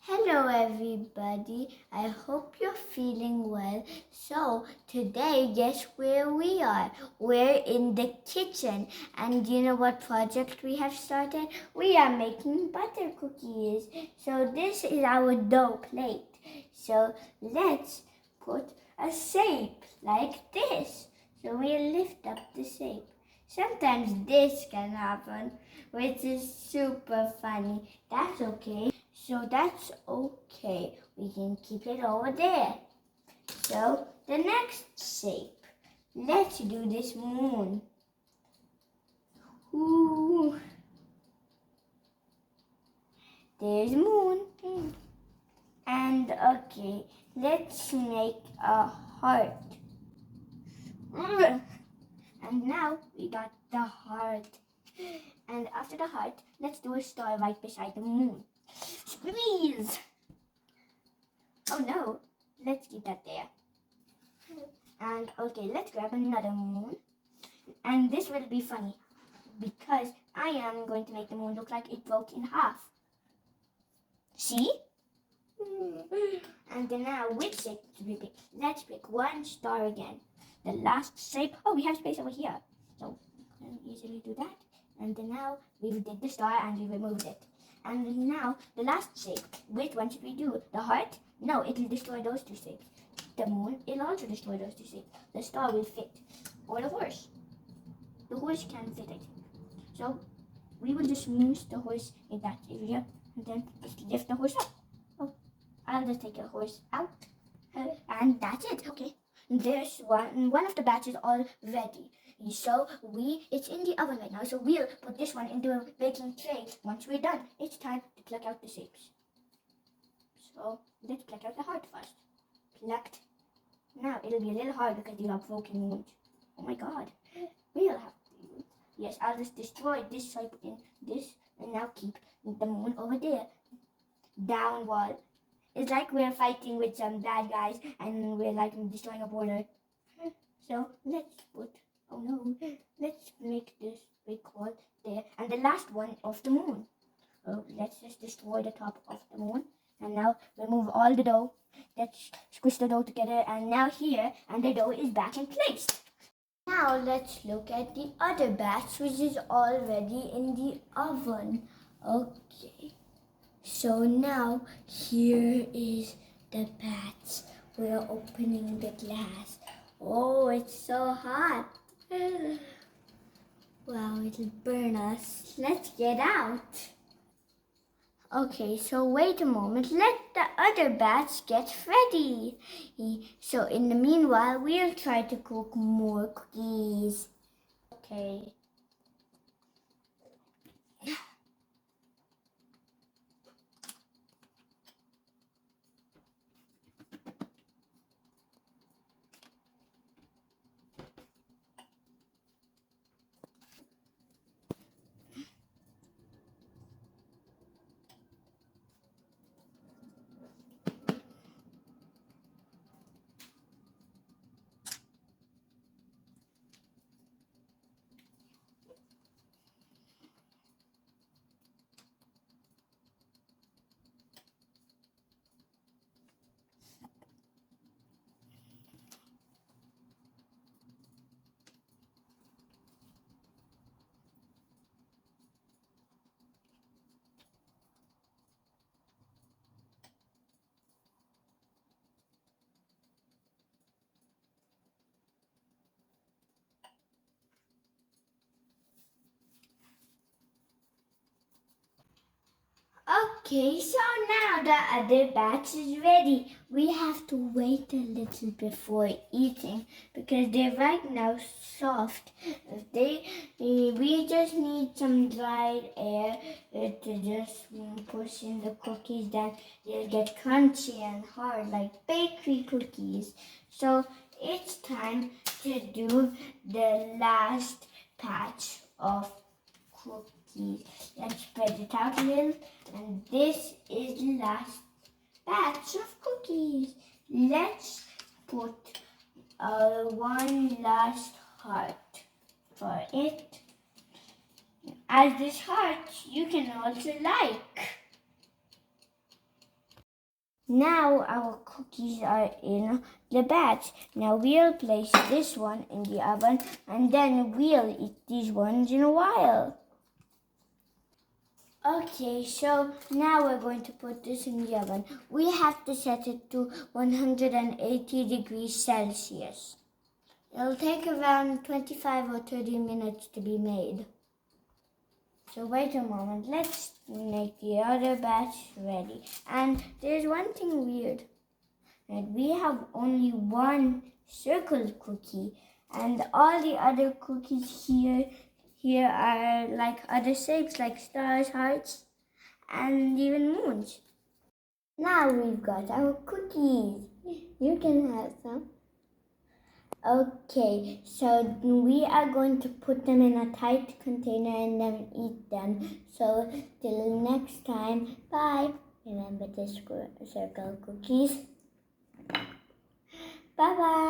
Hello everybody, I hope you're feeling well. So today, guess where we are? We're in the kitchen, and you know what project we have started? We are making butter cookies. So this is our dough plate. So let's put a shape like this. So we'll lift up the shape. Sometimes this can happen, which is super funny. That's okay. So that's okay. We can keep it over there. So the next shape. Let's do this moon. Ooh. There's moon. And okay, let's make a heart. And now we got the heart. And after the heart, let's do a star right beside the moon. Squeeze! Oh no, let's keep that there. And okay, let's grab another moon. And this will be funny because I am going to make the moon look like it broke in half. See? And then now, which shape should we pick? Let's pick one star again. The last shape. Oh, we have space over here. So we can easily do that. And then now we did the star and we removed it. And then now the last shape. Which one should we do? The heart? No, it will destroy those two shapes. The moon, it'll also destroy those two shapes. The star will fit. Or the horse. The horse can fit it. So we will just move the horse in that area and then just lift the horse up. Oh, I'll just take the horse out. And that's it. Okay. There's one of the batches all ready. So it's in the oven right now. So we'll put this one into a baking tray. Once we're done, it's time to pluck out the shapes. So let's pluck out the heart first. Plucked. Now it'll be a little hard because you have broken wood. Oh my god. We'll have to. Yes, I'll just destroy this shape in this and now keep the moon over there. Downward. It's like we're fighting with some bad guys and we're like destroying a border. So let's make this big wall there. And the last one of the moon. Oh, let's just destroy the top of the moon. And now remove all the dough. Let's squish the dough together. And now here, and the dough is back in place. Now let's look at the other batch, which is already in the oven. Okay. So now here is the batch. We're opening the glass. Oh, it's so hot. Wow, it'll burn us. Let's get out. Okay, so wait a moment. Let the other batch get ready. So in the meanwhile, we'll try to cook more cookies. Okay. Okay, so now the other batch is ready. We have to wait a little before eating because they're right now soft. We just need some dried air to just push in the cookies. Then they'll get crunchy and hard like bakery cookies. So it's time to do the last batch of cookies. Let's spread it out a little. And this is the last batch of cookies. Let's put one last heart for it. As this heart, you can also like. Now our cookies are in the batch. Now we'll place this one in the oven and then we'll eat these ones in a while. Okay, so now we're going to put this in the oven. We have to set it to 180 degrees Celsius. It'll take around 25 or 30 minutes to be made. So wait a moment, let's make the other batch ready. And there's one thing weird. And we have only one circle cookie and all the other cookies here are like other shapes like stars, hearts, and even moons. Now we've got our cookies. You can have some. Okay, so we are going to put them in a tight container and then eat them. So till next time, bye. Remember to circle cookies. Bye bye.